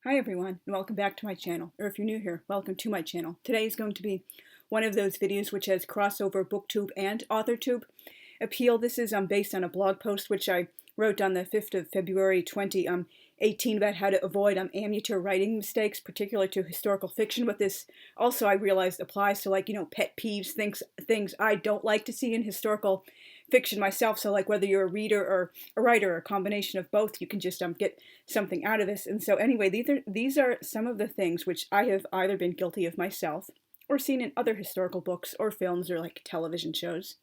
Hi everyone, and welcome back to my channel, or if you're new here, welcome to my channel. Today is going to be one of those videos which has crossover booktube and authortube appeal. This is based on a blog post which I wrote on the 5th of February 2018 about how to avoid amateur writing mistakes, particular to historical fiction. But this also, I realized, applies to pet peeves, things I don't like to see in historical fiction myself. So whether you're a reader or a writer or a combination of both, you can just get something out of this. And so anyway, these are some of the things which I have either been guilty of myself or seen in other historical books or films or television shows.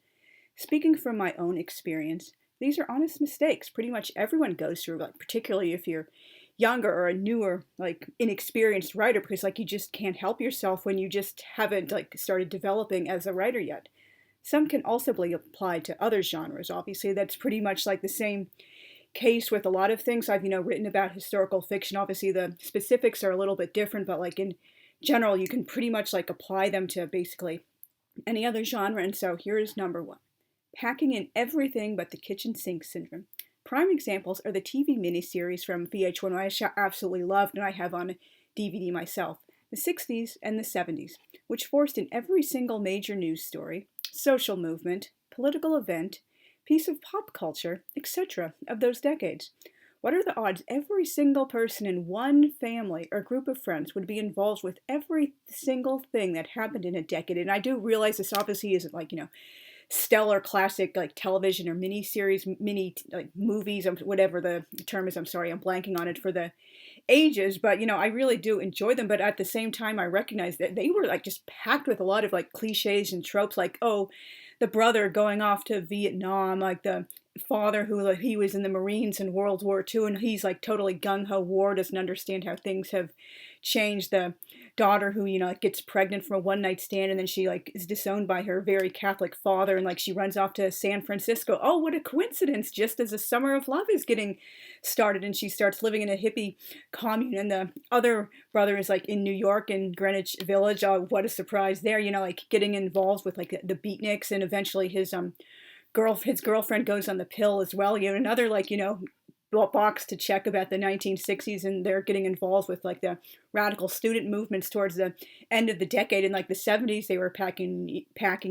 Speaking from my own experience, these are honest mistakes pretty much everyone goes through, particularly if you're younger or a newer, inexperienced writer, because you just can't help yourself when you just haven't started developing as a writer yet. Some can also be applied to other genres. Obviously, that's pretty much the same case with a lot of things I've written about historical fiction. Obviously, the specifics are a little bit different, but in general, you can pretty much apply them to basically any other genre. And so here is number one: packing in everything but the kitchen sink syndrome. Prime examples are the TV miniseries from VH1, which I absolutely loved and I have on DVD myself, the 60s and the 70s, which forced in every single major news story, social movement, political event, piece of pop culture, etc. of those decades. What are the odds every single person in one family or group of friends would be involved with every single thing that happened in a decade? And I do realize this obviously isn't stellar classic television or mini movies, whatever the term is. I'm sorry, I'm blanking on it for the ages, but I really do enjoy them. But at the same time, I recognize that they were just packed with a lot of cliches and tropes, the brother going off to Vietnam, the father who he was in the Marines in World War II, and he's totally gung-ho war, doesn't understand how things have changed. The daughter who gets pregnant from a one-night stand, and then she is disowned by her very Catholic father, and she runs off to San Francisco. Oh, what a coincidence, just as a summer of love is getting started, and she starts living in a hippie commune. And the other brother is in New York in Greenwich Village. Oh, what a surprise there, getting involved with the beatniks, and eventually his girlfriend goes on the pill as well. Another box to check about the 1960s, and they're getting involved with the radical student movements towards the end of the decade. In the 70s, they were packing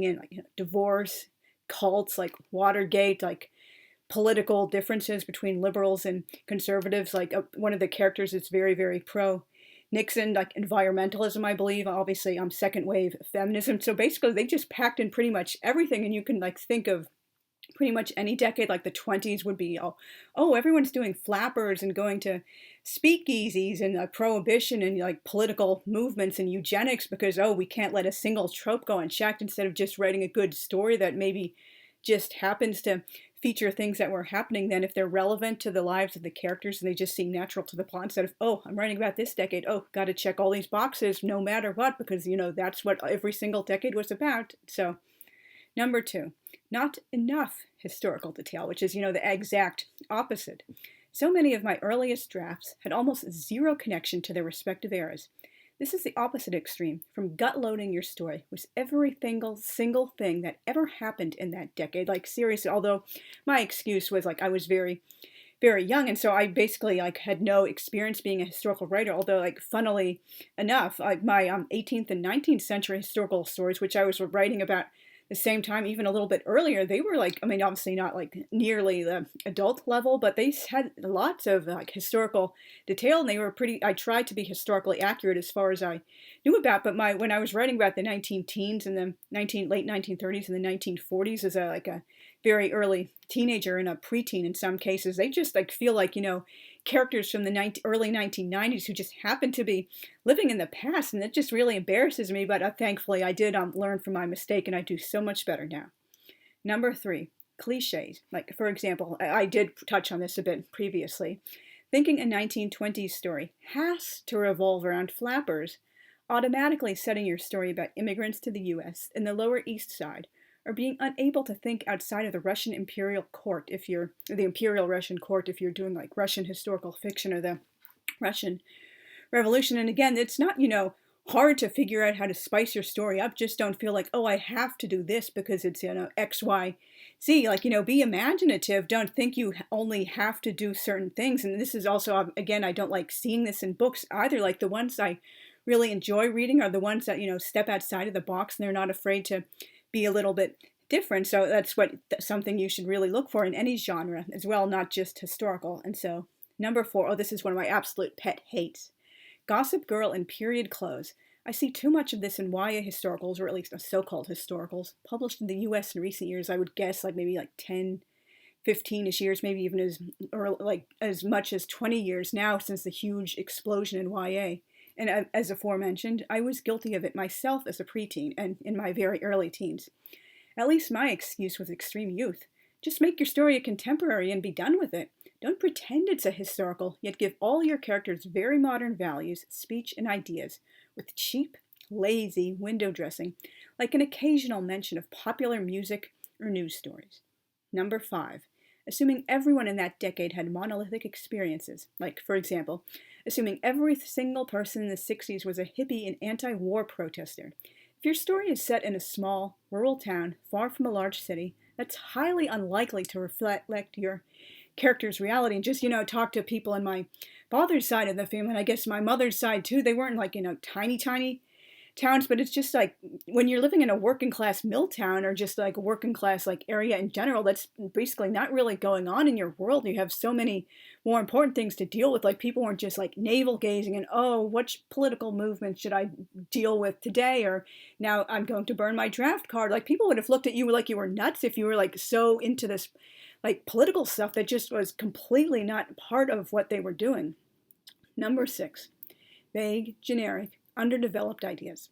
in divorce, cults, Watergate, political differences between liberals and conservatives. One of the characters is very, very pro Nixon, environmentalism, I believe. Obviously, second wave feminism. So basically, they just packed in pretty much everything, and you can think of pretty much any decade. The 20s would be, oh, everyone's doing flappers and going to speakeasies and prohibition and political movements and eugenics because, oh, we can't let a single trope go unchecked, instead of just writing a good story that maybe just happens to feature things that were happening then, if they're relevant to the lives of the characters and they just seem natural to the plot, instead of, oh, I'm writing about this decade, oh, got to check all these boxes no matter what, because that's what every single decade was about. So number two, not enough historical detail, which is, the exact opposite. So many of my earliest drafts had almost zero connection to their respective eras. This is the opposite extreme, from gut-loading your story with every single thing that ever happened in that decade. Seriously, although my excuse was I was very, very young, and so I basically had no experience being a historical writer, although funnily enough, my 18th and 19th century historical stories, which I was writing about the same time, even a little bit earlier, they were obviously not nearly the adult level, but they had lots of historical detail, and they were I tried to be historically accurate as far as I knew about. But when I was writing about the 19-teens and the late 1930s and the 1940s as a very early teenager and a preteen in some cases, they just feel characters from the early 1990s who just happen to be living in the past, and it just really embarrasses me. But thankfully, I did learn from my mistake, and I do so much better now. Number three, cliches. For example, I did touch on this a bit previously. Thinking a 1920s story has to revolve around flappers, automatically setting your story about immigrants to the U.S. in the Lower East Side, or being unable to think outside of the Russian imperial court if you're the imperial Russian court if you're doing Russian historical fiction or the Russian Revolution. And again, it's not hard to figure out how to spice your story up. Just don't feel like, oh, I have to do this because it's, X, Y, Z. Like, be imaginative. Don't think you only have to do certain things. And this is also, again, I don't like seeing this in books either. Like the ones I really enjoy reading are the ones that, step outside of the box and they're not afraid to be a little bit different. So that's something you should really look for in any genre as well, not just historical. And so number 4, this is one of my absolute pet hates. Gossip Girl in period clothes. I see too much of this in YA historicals, or at least so-called historicals, published in the US in recent years. I would guess maybe 10, 15-ish years, maybe even as much as 20 years now since the huge explosion in YA. And as aforementioned, I was guilty of it myself as a preteen and in my very early teens. At least my excuse was extreme youth. Just make your story a contemporary and be done with it. Don't pretend it's a historical, yet give all your characters very modern values, speech, and ideas, with cheap, lazy window dressing, like an occasional mention of popular music or news stories. Number 5. Assuming everyone in that decade had monolithic experiences, like, for example, assuming every single person in the 60s was a hippie and anti-war protester. If your story is set in a small, rural town far from a large city, that's highly unlikely to reflect your character's reality. And just, talk to people on my father's side of the family, and I guess my mother's side too. They weren't tiny towns, but it's just like when you're living in a working class mill town or just like a working class area in general, that's basically not really going on in your world. You have so many more important things to deal with. Like people weren't just navel gazing and, oh, which political movement should I deal with today? Or now I'm going to burn my draft card. Like people would have looked at you like you were nuts if you were so into this political stuff that just was completely not part of what they were doing. Number 6, vague, generic, underdeveloped ideas.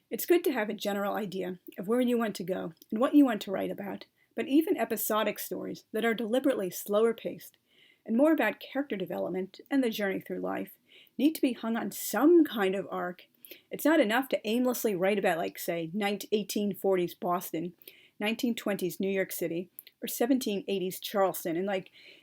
It's good to have a general idea of where you want to go and what you want to write about, but even episodic stories that are deliberately slower paced and more about character development and the journey through life need to be hung on some kind of arc. It's not enough to aimlessly write about, say, 1840s Boston, 1920s New York City, or 1780s Charleston. And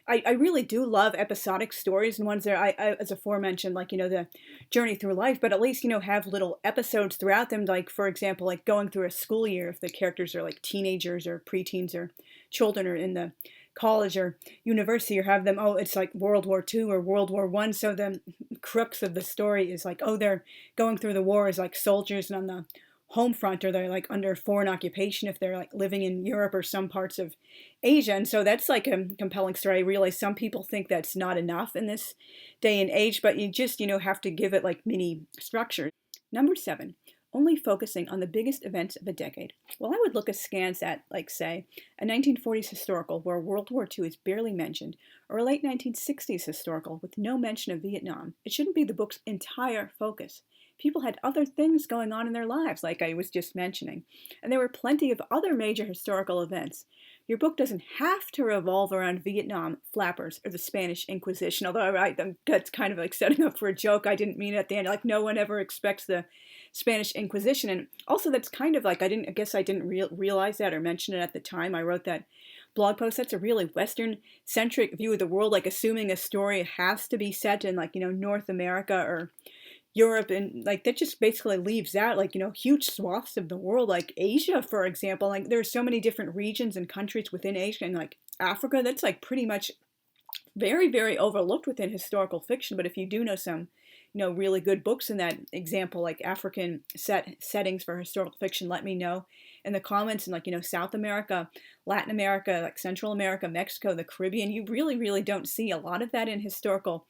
I really do love episodic stories and ones that I as aforementioned, the journey through life, but at least, have little episodes throughout them. For example, going through a school year, if the characters are teenagers or preteens or children or in the college or university, or have them, it's World War II or World War I. So the crux of the story is they're going through the war as soldiers and on the home front, or they're under foreign occupation if they're living in Europe or some parts of Asia. And so that's a compelling story. I realize some people think that's not enough in this day and age, but you just, have to give it mini structure. Number 7, only focusing on the biggest events of a decade. Well, I would look askance at, say, a 1940s historical where World War II is barely mentioned, or a late 1960s historical with no mention of Vietnam. It shouldn't be the book's entire focus. People had other things going on in their lives, like I was just mentioning, and there were plenty of other major historical events. Your book doesn't have to revolve around Vietnam, flappers, or the Spanish Inquisition, although that's kind of setting up for a joke. I didn't mean it at the end. No one ever expects the Spanish Inquisition, and also that's kind of I didn't realize that or mention it at the time I wrote that blog post. That's a really Western-centric view of the world, assuming a story has to be set in North America or Europe, and that just basically leaves out huge swaths of the world, like Asia, for example. There's so many different regions and countries within Asia, and Africa, that's pretty much very, very overlooked within historical fiction. But if you do know some really good books in that example, African settings for historical fiction, let me know in the comments. And South America, Latin America, Central America, Mexico, the Caribbean, you really, really don't see a lot of that in historical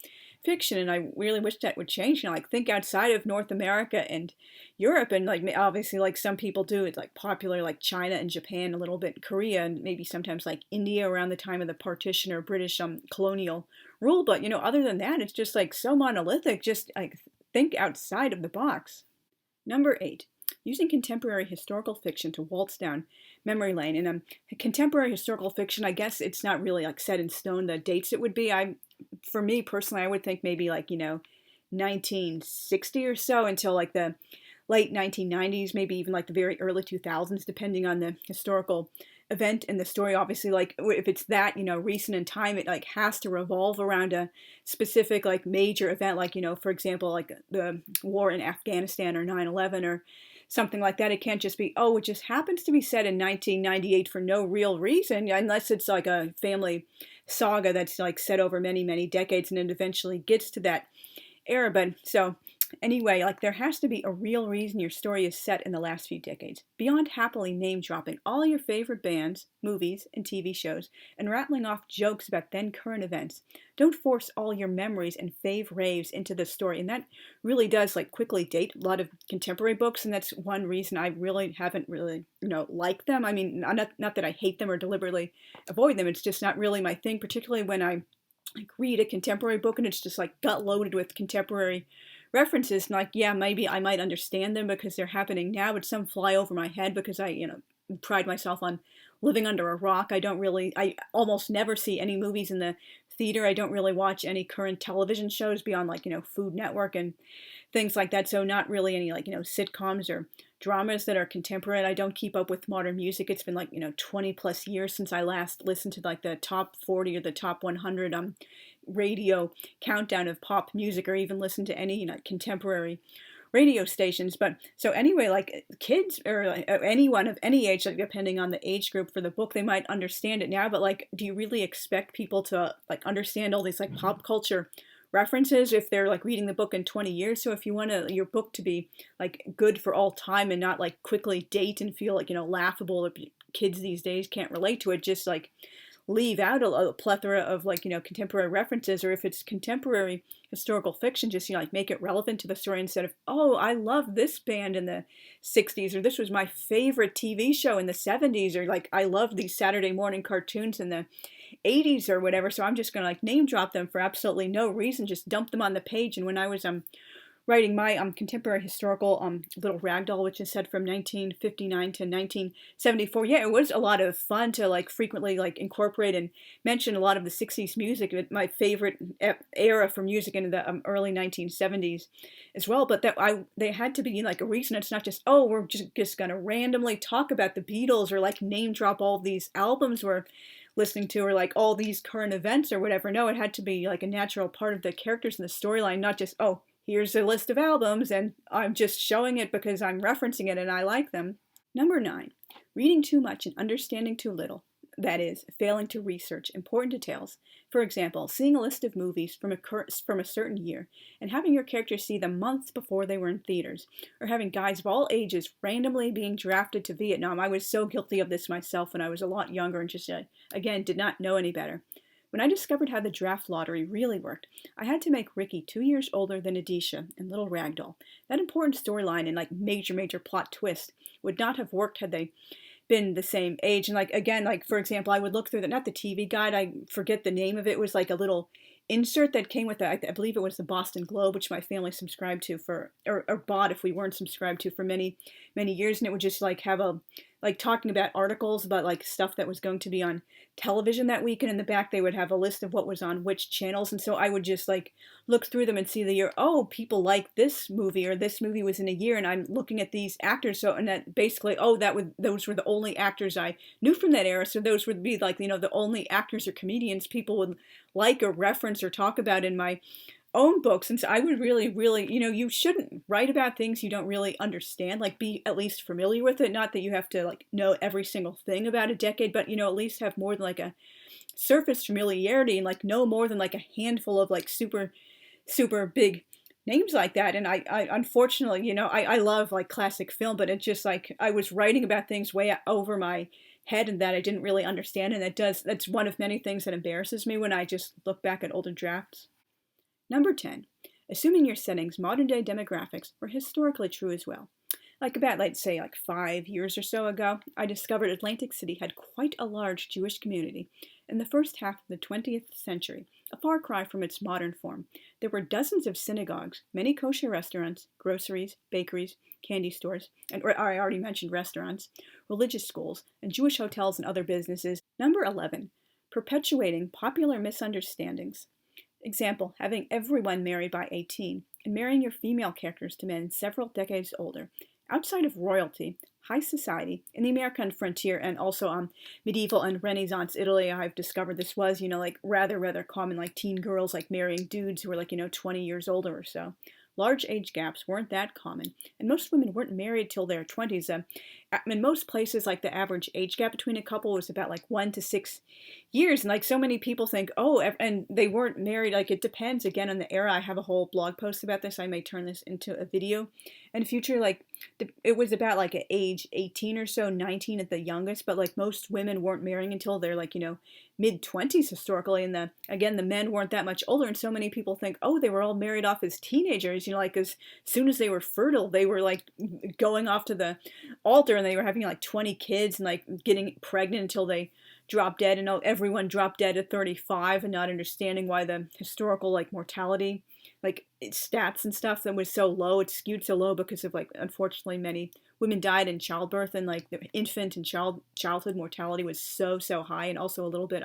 fiction, and I really wish that would change. Think outside of North America and Europe, and obviously some people do. It's popular China and Japan, a little bit Korea, and maybe sometimes India around the time of the partition or British colonial rule. But other than that, it's just so monolithic. Just think outside of the box. Number 8. Using contemporary historical fiction to waltz down memory lane. In contemporary historical fiction, I guess it's not really set in stone the dates it would be. For me personally, I would think maybe 1960 or so until the late 1990s, maybe even the very early 2000s, depending on the historical event in the story. Obviously, like if it's that, recent in time, it like has to revolve around a specific like major event, like, for example, like the war in Afghanistan or 9/11 or something like that. It can't just be, oh, it just happens to be set in 1998 for no real reason, unless it's like a family saga that's like set over many, many decades and it eventually gets to that era. But so anyway, like there has to be a real reason your story is set in the last few decades. Beyond happily name dropping all your favorite bands, movies, and TV shows, and rattling off jokes about then current events, don't force all your memories and fave raves into the story. And that really does like quickly date a lot of contemporary books, and that's one reason I really haven't really, liked them. I mean, not that I hate them or deliberately avoid them. It's just not really my thing, particularly when I like read a contemporary book and it's just like gut loaded with contemporary references, and like, yeah, maybe I might understand them because they're happening now, but some fly over my head because I, pride myself on living under a rock. I almost never see any movies in the theater. I don't really watch any current television shows beyond like, Food Network and things like that. So not really any like, sitcoms or dramas that are contemporary. I don't keep up with modern music. It's been like, 20 plus years since I last listened to like the top 40 or the top 100 radio countdown of pop music, or even listened to any, contemporary radio stations. But so anyway, like kids or anyone of any age, like depending on the age group for the book, they might understand it now. But like, do you really expect people to like understand all these like pop culture references if they're like reading the book in 20 years? So if you want your book to be like good for all time and not like quickly date and feel like, laughable, if kids these days can't relate to it, just like leave out a plethora of like, contemporary references. Or if it's contemporary historical fiction, just, like make it relevant to the story instead of, oh, I love this band in the 60s, or this was my favorite TV show in the 70s, or like I love these Saturday morning cartoons in the 80s or whatever. So I'm just going to like name drop them for absolutely no reason, just dump them on the page. And when I was writing my contemporary historical little ragdoll, which is set from 1959 to 1974. Yeah, it was a lot of fun to like frequently like incorporate and mention a lot of the 60s music, my favorite era for music in the early 1970s as well. But they had to be like a reason. It's not just, oh, we're just going to randomly talk about the Beatles or like name drop all these albums we're listening to, or like all these current events or whatever. No, it had to be like a natural part of the characters in the storyline, not just, oh, here's a list of albums and I'm just showing it because I'm referencing it and I like them. Number 9, reading too much and understanding too little. That is, failing to research important details. For example, seeing a list of movies from a certain year and having your characters see them months before they were in theaters, or having guys of all ages randomly being drafted to Vietnam. I was so guilty of this myself when I was a lot younger and just, again, did not know any better. When I discovered how the draft lottery really worked, I had to make Ricky 2 years older than Adisha and Little Ragdoll. That important storyline and like major plot twist would not have worked had they been the same age. And like, again, like for example, I would look through not the TV guide, I forget the name of it. It was like a little insert that came with I believe it was the Boston Globe, which my family subscribed to or bought if we weren't subscribed to for many years. And it would just like have like talking about articles about like stuff that was going to be on television that week, and in the back they would have a list of what was on which channels. And so I would just like look through them and see the year, oh, people like this movie, or this movie was in a year, and I'm looking at these actors. So, and that basically, oh, those were the only actors I knew from that era. So those would be like, the only actors or comedians people would like or reference or talk about in my own books. And so I would really, you shouldn't write about things you don't really understand, like be at least familiar with it. Not that you have to like know every single thing about a decade, but, at least have more than like a surface familiarity and like know more than like a handful of like super big names like that. And I unfortunately, I love like classic film, but it's just like I was writing about things way over my head and that I didn't really understand. And that's one of many things that embarrasses me when I just look back at older drafts. Number 10, assuming your setting's modern-day demographics were historically true as well. Like about, let's say, like 5 years or so ago, I discovered Atlantic City had quite a large Jewish community in the first half of the 20th century, a far cry from its modern form. There were dozens of synagogues, many kosher restaurants, groceries, bakeries, candy stores, and I already mentioned restaurants, religious schools, and Jewish hotels and other businesses. Number 11, perpetuating popular misunderstandings. Example, having everyone marry by 18, and marrying your female characters to men several decades older. outside of royalty, high society, in the American frontier, and also medieval and Renaissance Italy, I've discovered this was, like rather common, like teen girls like marrying dudes who were like, 20 years older or so. Large age gaps weren't that common, and most women weren't married till their 20s. In most places, like the average age gap between a couple was about like 1 to 6 years, and like so many people think, oh, and they weren't married. Like it depends again on the era. I have a whole blog post about this. I may turn this into a video in the future. Like it was about like at age 18 or so, 19 at the youngest, but like most women weren't marrying until they're like, mid-20s historically, and the men weren't that much older, and so many people think, oh, they were all married off as teenagers, like as soon as they were fertile, they were like going off to the altar, and they were having like 20 kids and like getting pregnant until they dropped dead, and everyone dropped dead at 35, and not understanding why the historical like mortality like stats and stuff that was so low. It skewed so low because of like, unfortunately, many women died in childbirth, and like the infant and childhood mortality was so high, and also a little bit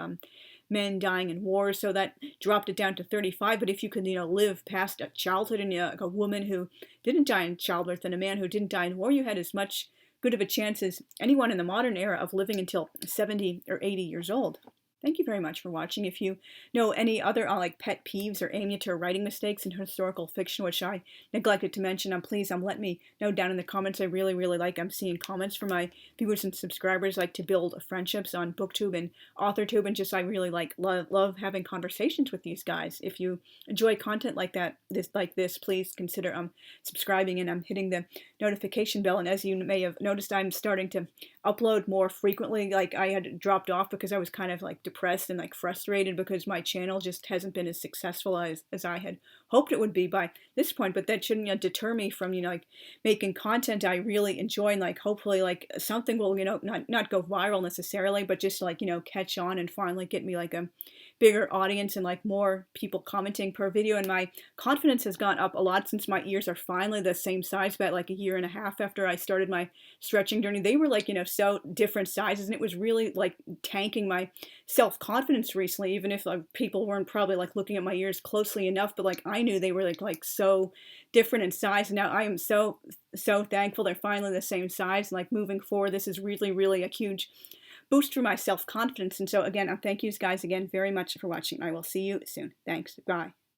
men dying in wars, so that dropped it down to 35. But if you could live past a childhood, and like a woman who didn't die in childbirth and a man who didn't die in war, you had as much good of a chance as anyone in the modern era of living until 70 or 80 years old. Thank you very much for watching. If you know any other like pet peeves or amateur writing mistakes in historical fiction, which I neglected to mention, please let me know down in the comments. I really like seeing comments from my viewers and subscribers, like to build friendships on BookTube and AuthorTube, and just I really love having conversations with these guys. If you enjoy content like this, please consider subscribing and hitting the notification bell. And as you may have noticed, I'm starting to upload more frequently. Like I had dropped off because I was kind of like depressed and like frustrated because my channel just hasn't been as successful as I had hoped it would be by this point. But that shouldn't deter me from like making content I really enjoy, and like hopefully like something will not go viral necessarily, but just like catch on and finally get me like a bigger audience and like more people commenting per video. And my confidence has gone up a lot since my ears are finally the same size. About like a year and a half after I started my stretching journey, they were like so different sizes, and it was really like tanking my self-confidence recently, even if people weren't probably like looking at my ears closely enough. But like I knew they were like so different in size, and now I am so thankful they're finally the same size. And like moving forward, this is really a huge boost for my self-confidence. And so again, thank you guys again very much for watching. I will see you soon. Thanks. Bye.